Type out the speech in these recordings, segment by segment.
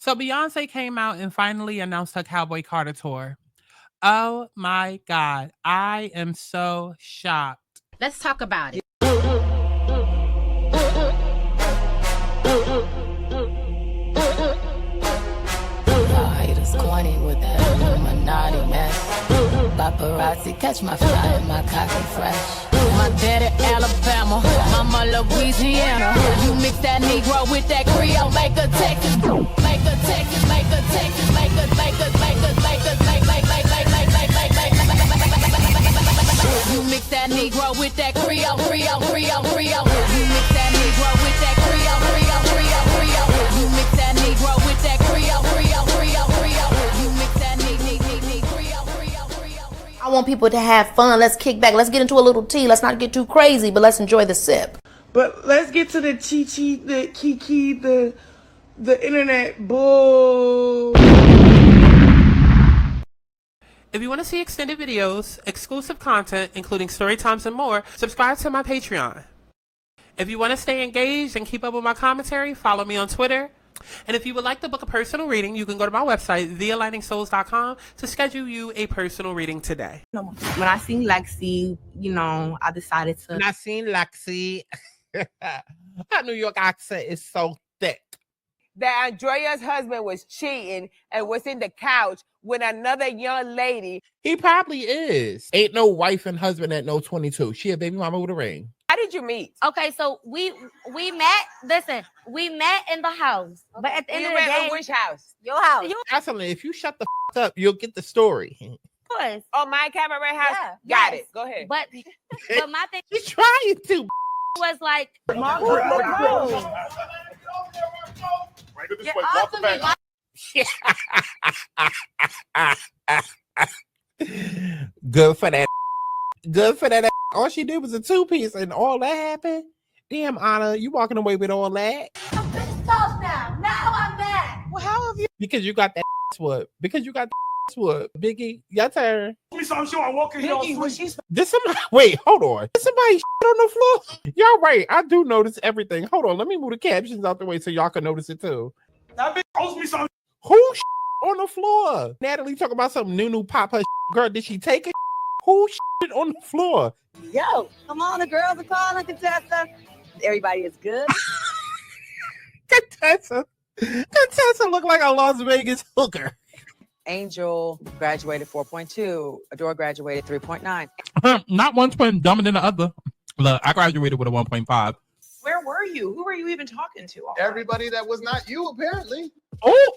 So Beyonce came out and finally announced her Cowboy Carter tour. Oh my God. I am so shocked. Let's talk about it. Y'all haters corny with that Illuminati mess. Paparazzi catch my fly and my cocky fresh. My daddy Alabama, mama Louisiana. You mix that Negro with that Creole, make a Texas, make a Texas, make a Texas, make a, make a, make a, make a, make. You mix that Negro with that Creole, Creole, Creole, Creole. You mix that Negro with that Creole, Creole, Creole, Creole. You mix that Negro with that Creole, Creole, Creole, Creole. You mix that Creole, Creole, Creole. I want people to have fun. Let's kick back. Let's get into a little tea. Let's not get too crazy, but let's enjoy the sip. But let's get to the chi-chi, the kiki, the internet bull. If you want to see extended videos, exclusive content, including story times and more, subscribe to my Patreon. If you want to stay engaged and keep up with my commentary, follow me on Twitter. And if you would like to book a personal reading, you can go to my website, thealigningsouls.com, to schedule you a personal reading today. When I seen Lexi, you know, I decided to. When I seen Lexi, her New York accent is so thick. That Andrea's husband was cheating and was in the couch with another young lady. He probably is. Ain't no wife and husband at no 22. She a baby mama with a ring. How did you meet? Okay, so we met. Listen, we met in the house, but at the end of the day, which house? Your house. That's something. If you shut the up, you'll get the story. Yours. Oh, my camera house. Yeah, Got yes. it. Go ahead. But my thing She's trying to. was like, Good for that. Good for that. All she did was a two-piece and all that happened. Damn, Anna, you walking away with all that? I'm pissed off now. Now I'm mad. Well, how have you? Because you got that whoop. Because you got that whoop. Biggie, your turn. I'm sure I'm walking here. Did somebody wait? Hold on. Did somebody on the floor? Y'all right. I do notice everything. Hold on. Let me move the captions out the way so y'all can notice it too. That bitch owes me some. Who on the floor? Natalie talking about some new pop her girl. Did she take it? Who on the floor? Yo, come on, the girls are calling, Contessa. Everybody is good. Contessa look like a Las Vegas hooker. Angel graduated 4.2. Adore graduated 3.9. Not one twin dumber than the other. Look, I graduated with a 1.5. Where were you? Who were you even talking to? Everybody that was not you, apparently. Oh,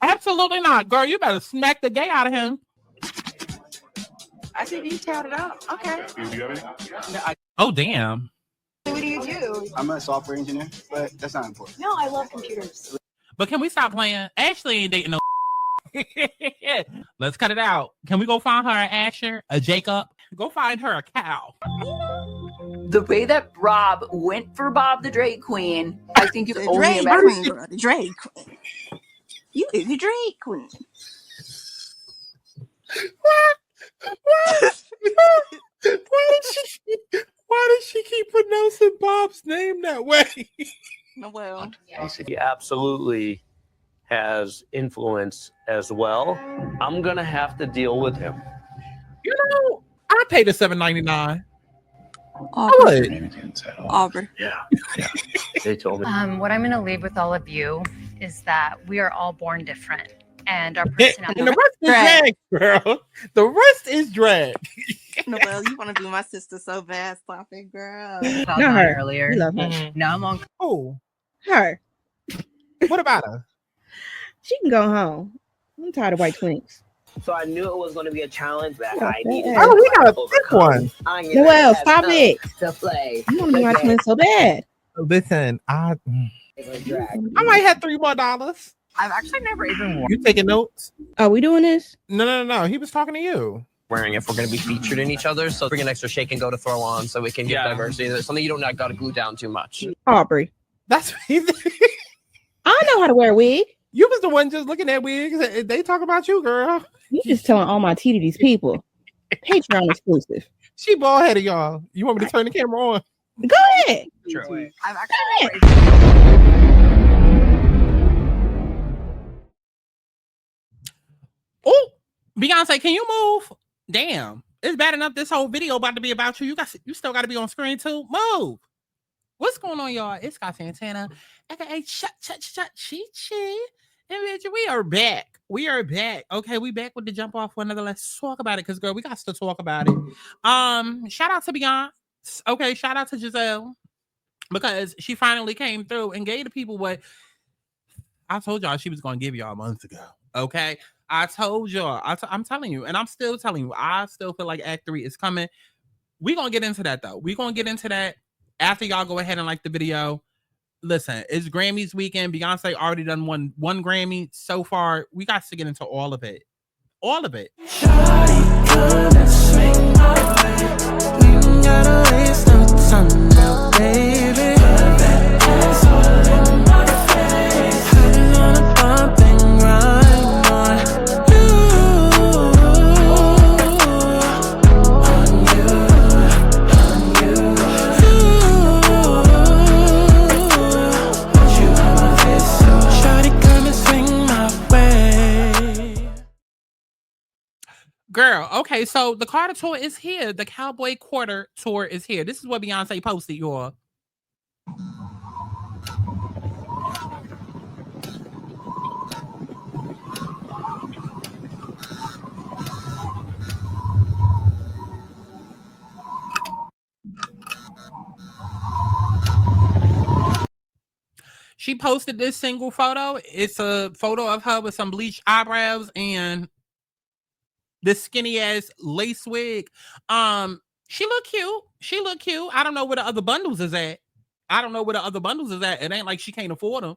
absolutely not. Girl, you better smack the gay out of him. I think you tatted up. Okay. Oh, damn. What do you do? I'm a software engineer, but that's not important. No, I love computers. But can we stop playing? Ashley ain't dating no. Let's cut it out. Can we go find her an Asher, a Jacob? Go find her a cow. The way that Rob went for Bob the Drag Queen, I think it's only Drag about Queen, girl. The Drag Queen. You is the Drag Queen. Why did she keep pronouncing Bob's name that way? Well, he absolutely has influence as well. I'm gonna have to deal with him. You know, I paid the $7.99. Aubrey. Yeah. They told me. What I'm going to leave with all of you is that we are all born different, and our personality. And the rest is drag, girl. The rest is drag. Noelle, you want to be my sister so bad. Stop it, girl. Not her. Earlier. You love her. Mm-hmm. Now I'm on. Oh, her. What about her? She can go home. I'm tired of white twinks. So I knew it was going to be a challenge that I needed. Oh, we got a thick one. Noelle, stop it. To play. You want to be my twin so bad. Listen, I might have $3 more. I've actually never even worn. You taking notes? Are we doing this? No. He was talking to you. Wearing if we're going to be featured in each other. So bring an extra shake and go to throw on so we can get diversity. There's something you don't got to glue down too much. Aubrey. That's I know how to wear a wig. You was the one just looking at wigs. They talk about you, girl. You just telling all my tea to these people. Patreon exclusive. She bald headed, y'all. You want me to turn the camera on? Go ahead. True. I've actually. Beyonce, can you move? Damn, it's bad enough this whole video about to be about you. You still got to be on screen too. Move. What's going on, y'all? It's got Santana, aka Chi. And bitch, we are back. We are back. Okay, we back with the jump off one another. Let's talk about it, because girl, we got to talk about it. Shout out to Beyonce. Okay, shout out to Giselle, because she finally came through and gave the people what I told y'all she was gonna give y'all months ago. Okay, I told y'all. I'm telling you, and I'm still telling you. I still feel like Act 3 is coming. We're gonna get into that though. We're gonna get into that after y'all go ahead and like the video. Listen, it's Grammys weekend. Beyonce already done one Grammy so far. We got to get into all of it. All of it. Shawty, come and swing my way. We ain't gotta waste no time now, baby. Put that ass all in my face. Head on a bump and grind on girl. Okay, so the Carter tour is here. The Cowboy Quarter tour is here. This is what Beyonce posted, y'all. She posted this single photo. It's a photo of her with some bleached eyebrows and this skinny ass lace wig. She look cute. She look cute. I don't know where the other bundles is at. It ain't like she can't afford them.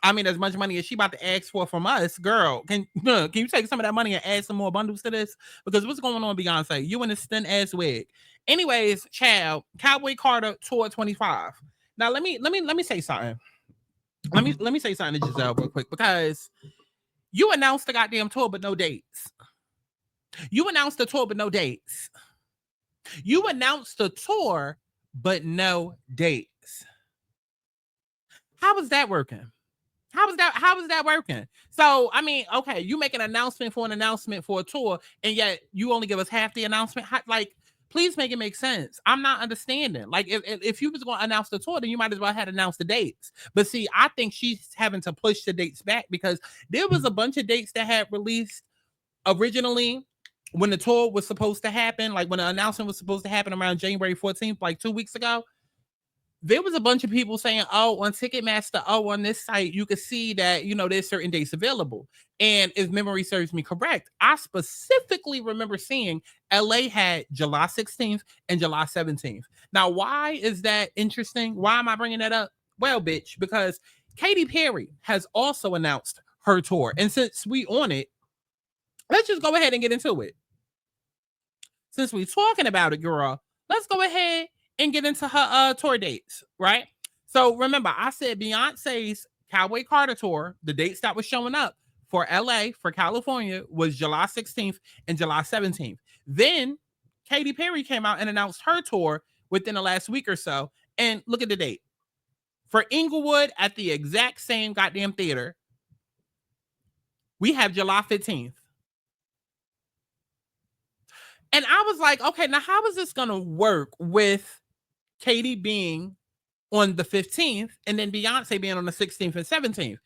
I mean, as much money as she about to ask for from us, girl. Can you take some of that money and add some more bundles to this? Because what's going on, Beyonce? You in this thin ass wig. Anyways, child, Cowboy Carter Tour 25. Now let me say something. Let me say something to Giselle real quick, because you announced the goddamn tour but no dates. You announced the tour but no dates. You announced the tour but no dates. How was that working? How was that working? So, I mean, okay, you make an announcement for a tour, and yet you only give us half the announcement. Like, please make it make sense. I'm not understanding. Like, if you was going to announce the tour, then you might as well have announced the dates. But see, I think she's having to push the dates back, because there was a bunch of dates that had released originally when the tour was supposed to happen, like when the announcement was supposed to happen around January 14th, like 2 weeks ago. There was a bunch of people saying, oh, on Ticketmaster, oh, on this site, you could see that, you know, there's certain dates available. And if memory serves me correct, I specifically remember seeing LA had July 16th and July 17th. Now, why is that interesting? Why am I bringing that up? Well, bitch, because Katy Perry has also announced her tour. And since we on it, let's just go ahead and get into it. Since we're talking about it, girl, let's go ahead and get into her tour dates, right? So remember, I said Beyonce's Cowboy Carter tour, the dates that was showing up for LA, for California, was July 16th and July 17th. Then Katy Perry came out and announced her tour within the last week or so. And look at the date. For Inglewood, at the exact same goddamn theater, we have July 15th. And I was like, okay, now how is this going to work with Katy being on the 15th and then Beyonce being on the 16th and 17th?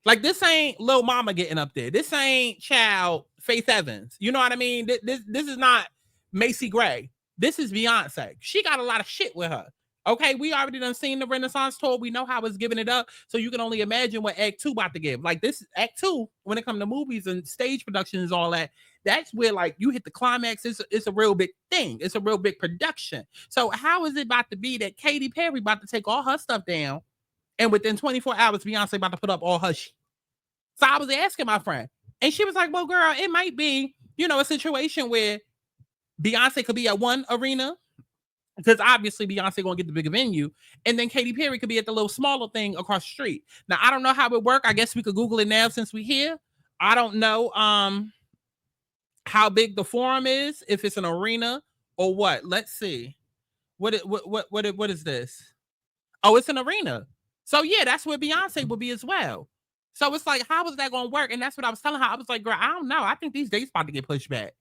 Like, this ain't Lil Mama getting up there. This ain't child Faith Evans. You know what I mean? This is not Macy Gray. This is Beyonce. She got a lot of shit with her. Okay, we already done seen the Renaissance tour. We know how it's giving it up. So you can only imagine what Act 2 about to give. Like, this Act 2, when it comes to movies and stage productions and all that, that's where, like, you hit the climax. It's a real big thing. It's a real big production. So how is it about to be that Katy Perry about to take all her stuff down, and within 24 hours, Beyonce about to put up all her shit? So I was asking my friend, and she was like, well, girl, it might be, you know, a situation where Beyonce could be at one arena, because obviously Beyonce gonna get the bigger venue, and then Katy Perry could be at the little smaller thing across the street. Now, I don't know how it work. I guess we could Google it now since we're here. I don't know how big the forum is, if it's an arena or what. Let's see. What is this? Oh, it's an arena. So yeah, that's where Beyonce will be as well. So it's like, how is that going to work? And that's what I was telling her. I was like, girl, I don't know. I think these dates about to get pushed back.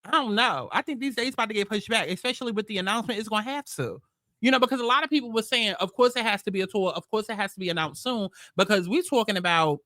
I don't know. I think these dates about to get pushed back, especially with the announcement. It's going to have to. Because a lot of people were saying, of course it has to be a tour. Of course it has to be announced soon, because we're talking about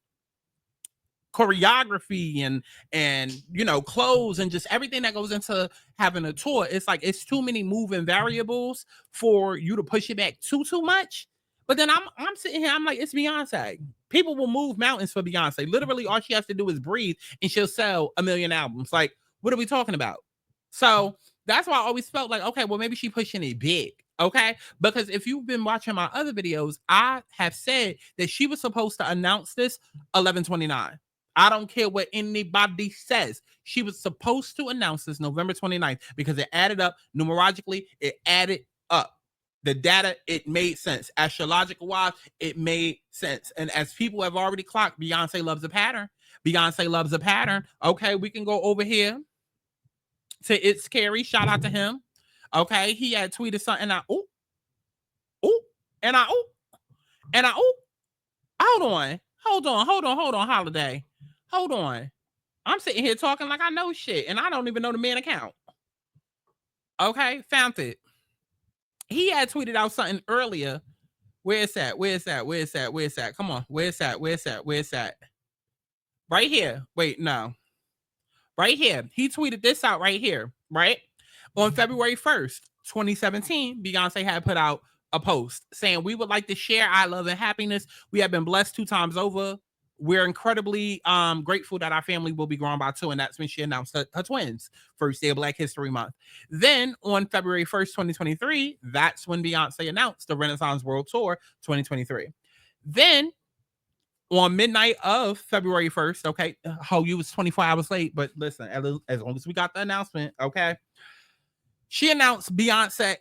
choreography and clothes and just everything that goes into having a tour. It's like, it's too many moving variables for you to push it back too much. But then I'm sitting here, I'm like, it's Beyonce. People will move mountains for Beyonce. Literally all she has to do is breathe and she'll sell 1 million albums. Like, what are we talking about? So that's why I always felt like, okay, well, maybe she's pushing it big. Okay, because if you've been watching my other videos, I have said that she was supposed to announce this 11/29. I don't care what anybody says. She was supposed to announce this November 29th because it added up numerologically. It added up. The data, it made sense. Astrological wise, it made sense. And as people have already clocked, Beyonce loves a pattern. Beyonce loves a pattern. Okay, we can go over here to It's Scary. Shout out to him. Okay, he had tweeted something. Hold on, Holiday. Hold on. I'm sitting here talking like I know shit, and I don't even know the man account. Okay, found it. He had tweeted out something earlier. Where's that? Come on. Where's that? Right here. Wait, no. Right here. He tweeted this out right here, right? On February 1st, 2017, Beyonce had put out a post saying, we would like to share our love and happiness. We have been blessed 2 times over. We're incredibly grateful that our family will be growing by 2. And that's when she announced her twins, first day of Black History Month. Then on February 1st, 2023, that's when Beyonce announced the Renaissance World Tour 2023. Then on midnight of February 1st, okay, you was 24 hours late, but listen, as long as we got the announcement, okay, she announced Beyonce's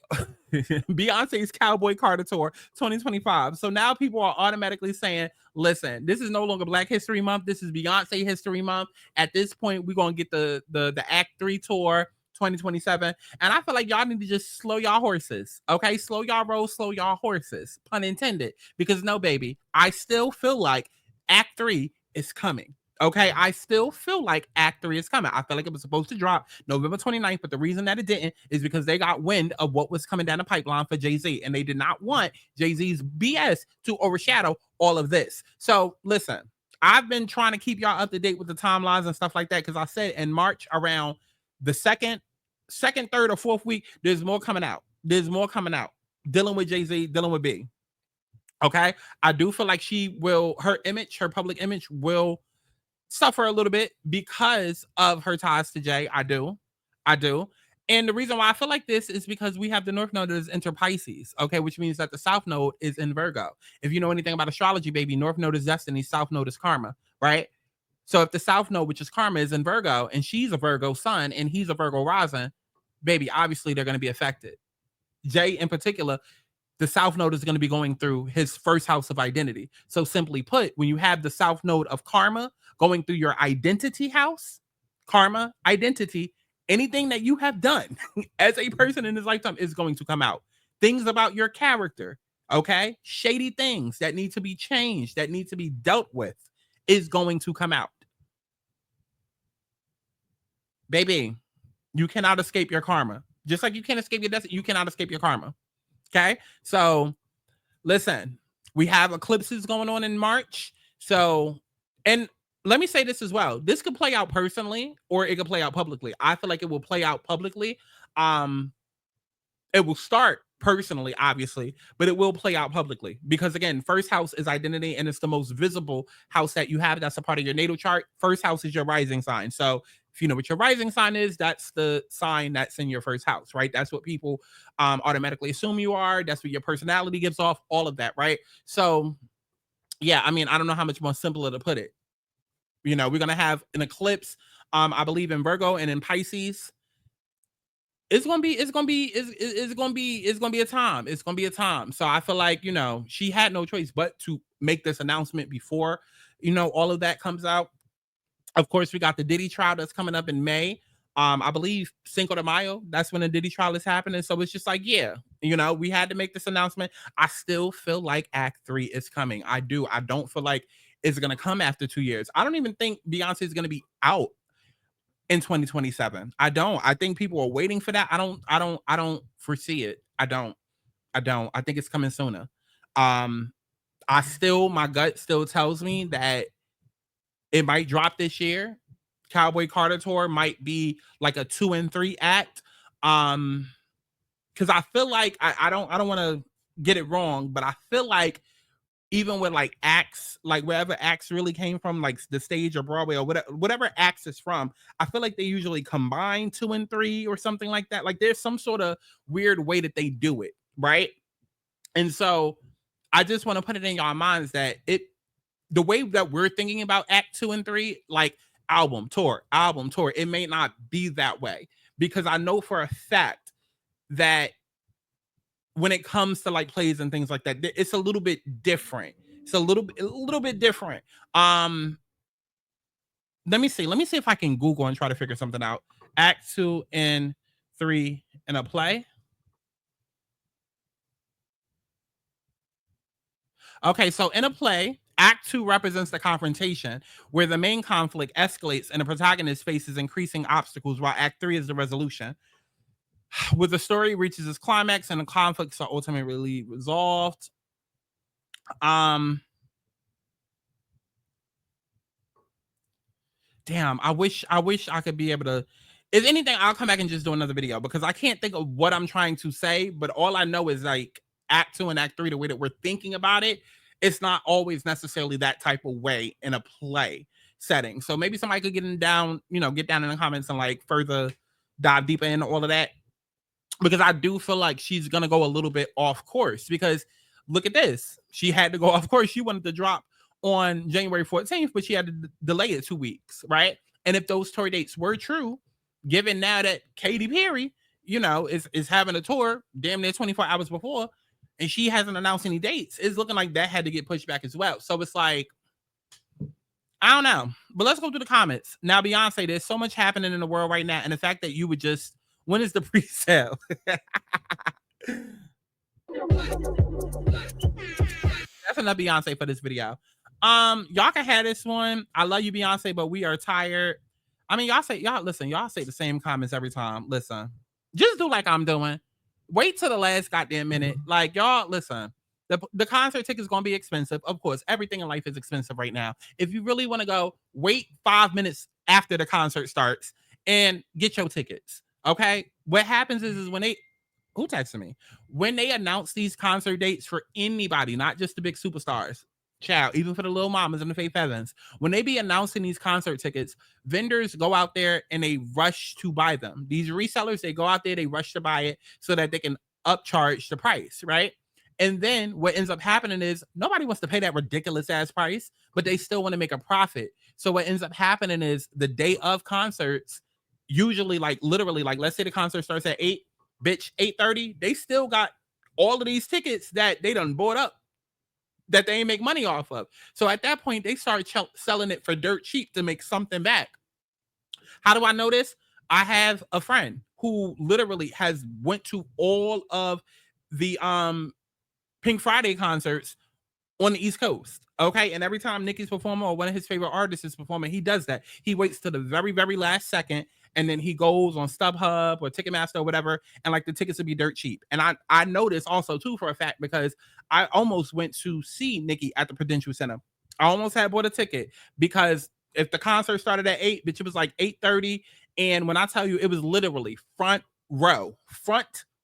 Cowboy Carter Tour 2025. So now people are automatically saying, listen, this is no longer Black History Month. This is Beyonce History Month. At this point, we're going to get the Act 3 Tour 2027. And I feel like y'all need to just slow y'all horses. Okay, slow y'all rolls, slow y'all horses. Pun intended. Because no, baby, I still feel like Act 3 is coming. Okay, I still feel like Act 3 is coming. I feel like it was supposed to drop November 29th, but the reason that it didn't is because they got wind of what was coming down the pipeline for Jay-Z, and they did not want Jay-Z's BS to overshadow all of this. So listen, I've been trying to keep y'all up to date with the timelines and stuff like that, because I said in March, around the second, third, or fourth week, there's more coming out. Dealing with Jay-Z, dealing with B. Okay, I do feel like her public image will suffer a little bit because of her ties to Jay. I do. And the reason why I feel like this is because we have the North Node that is inter Pisces, okay, which means that the South Node is in Virgo. If you know anything about astrology, baby, North Node is destiny, South Node is karma, right? So if the South Node, which is karma, is in Virgo, and she's a Virgo sun and he's a Virgo rising, baby, obviously they're going to be affected. Jay in particular, the South Node is going to be going through his first house of identity. So simply put, when you have the South Node of karma going through your identity house, karma, identity, anything that you have done as a person in this lifetime is going to come out. Things about your character, okay? Shady things that need to be changed, that need to be dealt with, is going to come out. Baby, you cannot escape your karma. Just like you can't escape your destiny, you cannot escape your karma. Okay, so listen, we have eclipses going on in March. So, and let me say this as well. This could play out personally or it could play out publicly. I feel like it will play out publicly. It will start personally, obviously, but it will play out publicly because, again, first house is identity and it's the most visible house that you have. That's a part of your natal chart. First house is your rising sign. So if you know what your rising sign is, that's the sign that's in your first house, right? That's what people automatically assume you are. That's what your personality gives off, all of that, right? So, yeah, I mean, I don't know how much more simpler to put it. You know, we're going to have an eclipse, I believe, in Virgo and in Pisces. It's gonna be a time. So I feel like, you know, she had no choice but to make this announcement before, you know, all of that comes out. Of course, we got the Diddy trial that's coming up in May. I believe Cinco de Mayo, that's when the Diddy trial is happening. So it's just like, yeah, you know, we had to make this announcement. I still feel like Act 3 is coming. I do. I don't feel like is going to come after 2 years. I don't even think Beyonce is going to be out in 2027. I don't. I think people are waiting for that. I don't foresee it. I don't. I think it's coming sooner. My gut still tells me that it might drop this year. Cowboy Carter Tour might be like a 2 and 3 act. Because I feel like I don't want to get it wrong, but I feel like even with like acts, like wherever acts really came from, like the stage or Broadway or whatever acts is from, I feel like they usually combine 2 and 3 or something like that. Like there's some sort of weird way that they do it, right? And so I just want to put it in y'all minds that the way that we're thinking about act 2 and 3, like album tour, it may not be that way, because I know for a fact that when it comes to like plays and things like that, it's a little bit different. It's a little bit different. Let me see if I can Google and try to figure something out. Act 2 and 3 in a play. Okay, so in a play, Act 2 represents the confrontation, where the main conflict escalates and the protagonist faces increasing obstacles, while Act 3 is the resolution, where the story reaches its climax and the conflicts are ultimately resolved. Damn, I wish I could be able to. If anything, I'll come back and just do another video, because I can't think of what I'm trying to say, but all I know is like Act 2 and Act 3, the way that we're thinking about it, it's not always necessarily that type of way in a play setting. So maybe somebody could get down in the comments and like further dive deeper into all of that, because I do feel like she's gonna go a little bit off course, because look at this. She had to go off course. She wanted to drop on January 14th, but she had to delay it 2 weeks, right? And if those tour dates were true, given now that Katy Perry, is having a tour damn near 24 hours before, and she hasn't announced any dates, it's looking like that had to get pushed back as well. So it's like, I don't know. But let's go through the comments. Now, Beyonce, there's so much happening in the world right now, and the fact that you would just, when is the pre-sale? That's enough Beyonce for this video. Y'all can have this one. I love you, Beyonce, but we are tired. I mean, y'all say the same comments every time. Listen, just do like I'm doing. Wait till the last goddamn minute. Like, y'all, listen, the concert ticket's gonna be expensive. Of course, everything in life is expensive right now. If you really want to go, wait 5 minutes after the concert starts and get your tickets. Okay? What happens is when who texted me? When they announce these concert dates for anybody, not just the big superstars, child, even for the little mamas and the Faith Evans, when they be announcing these concert tickets, vendors go out there and they rush to buy them. These resellers, they go out there, they rush to buy it so that they can upcharge the price, right? And then what ends up happening is nobody wants to pay that ridiculous ass price, but they still want to make a profit. So what ends up happening is the day of concerts, usually like literally, like let's say the concert starts at 8, bitch, 8:30, they still got all of these tickets that they done bought up that they ain't make money off of. So at that point, they start selling it for dirt cheap to make something back. How do I know this? I have a friend who literally has went to all of the Pink Friday concerts on the East Coast. Okay. And every time Nicki's performing or one of his favorite artists is performing, he does that. He waits to the very, very last second, and then he goes on StubHub or Ticketmaster or whatever, and like the tickets will be dirt cheap. And I know this also too for a fact, because I almost went to see Nicki at the Prudential Center. I almost had bought a ticket, because if the concert started at 8, bitch, it was like 8:30. And when I tell you, it was literally front row,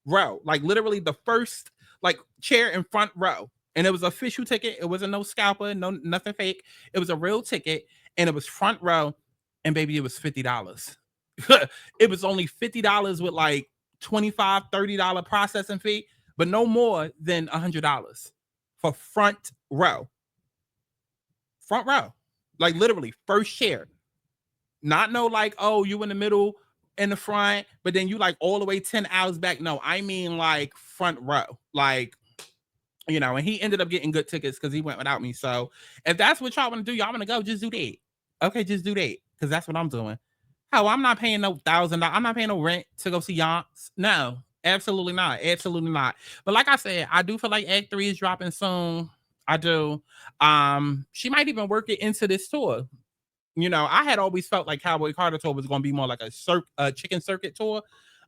like literally the first like chair in front row. And it was an official ticket. It wasn't no scalper, nothing fake. It was a real ticket, and it was front row. And baby, it was $50. It was only $50 with like $25, $30 processing fee, but no more than $100 for front row. Front row, like literally first chair. Not no like, oh, you in the middle in the front, but then you like all the way 10 hours back. No, I mean like front row, like, and he ended up getting good tickets because he went without me. So if that's what y'all want to do, y'all want to go, just do that. Okay, just do that, because that's what I'm doing. How I'm not paying no $1,000. I'm not paying no rent to go see Yonks. No, absolutely not. Absolutely not. But like I said, I do feel like Act 3 is dropping soon. I do. She might even work it into this tour. You know, I had always felt like Cowboy Carter tour was going to be more like a chicken circuit tour.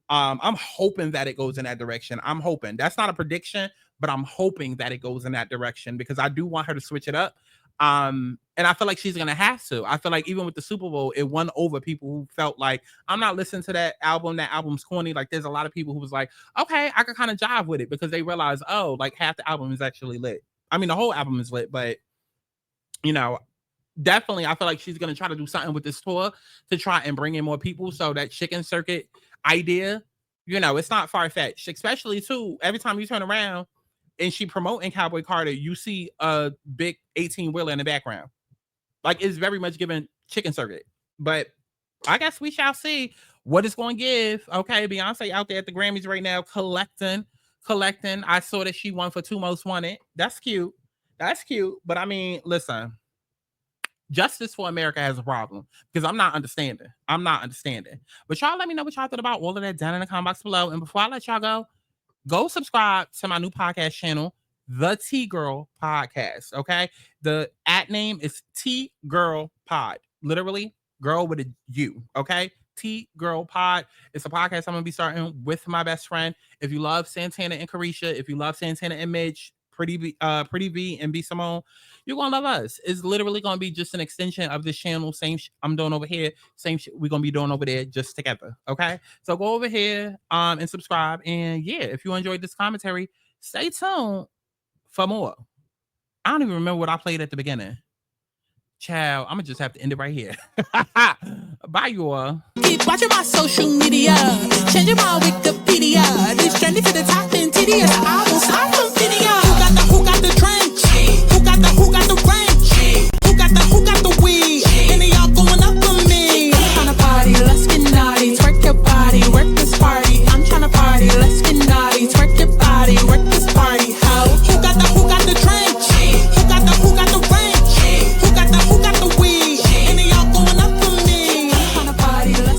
I'm hoping that it goes in that direction. I'm hoping. That's not a prediction, but I'm hoping that it goes in that direction because I do want her to switch it up. And I feel like she's gonna have to. I feel like even with the Super Bowl, it won over people who felt like I'm not listening to that album. That album's corny. Like there's a lot of people who was like, okay, I could kind of jive with it because they realize, oh, like half the album is actually lit. I mean, the whole album is lit, but you know, definitely, I feel like she's gonna try to do something with this tour to try and bring in more people. So that chicken circuit idea, you know, it's not far fetched. Especially too, every time you turn around and she promoting Cowboy Carter, you see a big 18-wheeler in the background. Like it's very much given chicken circuit. But I guess we shall see what it's going to give. Okay, Beyonce out there at the Grammys right now collecting. I saw that she won for 2 Most Wanted. That's cute. But I mean, listen, Justice for America has a problem because I'm not understanding. But y'all let me know what y'all thought about all of that down in the comment box below. And before I let y'all go subscribe to my new podcast channel, The T Girl Podcast. Okay. The @ name is T Girl Pod. Literally, girl with a U. Okay. T Girl Pod. It's a podcast I'm gonna be starting with my best friend. If you love Santana and Carisha, if you love Santana and Midge, Pretty V and B Simone, you're gonna love us. It's literally gonna be just an extension of this channel. Same I'm doing over here, same shit we're gonna be doing over there, just together. Okay, so go over here and subscribe. And yeah, if you enjoyed this commentary, stay tuned for more. I don't even remember what I played at the beginning. Child, I'm gonna just have to end it right here. Bye, you all. Keep watching my social media, changing my Wikipedia. This journey to the top and tedious. I won't stop from video. Who got the trend? Who got the range?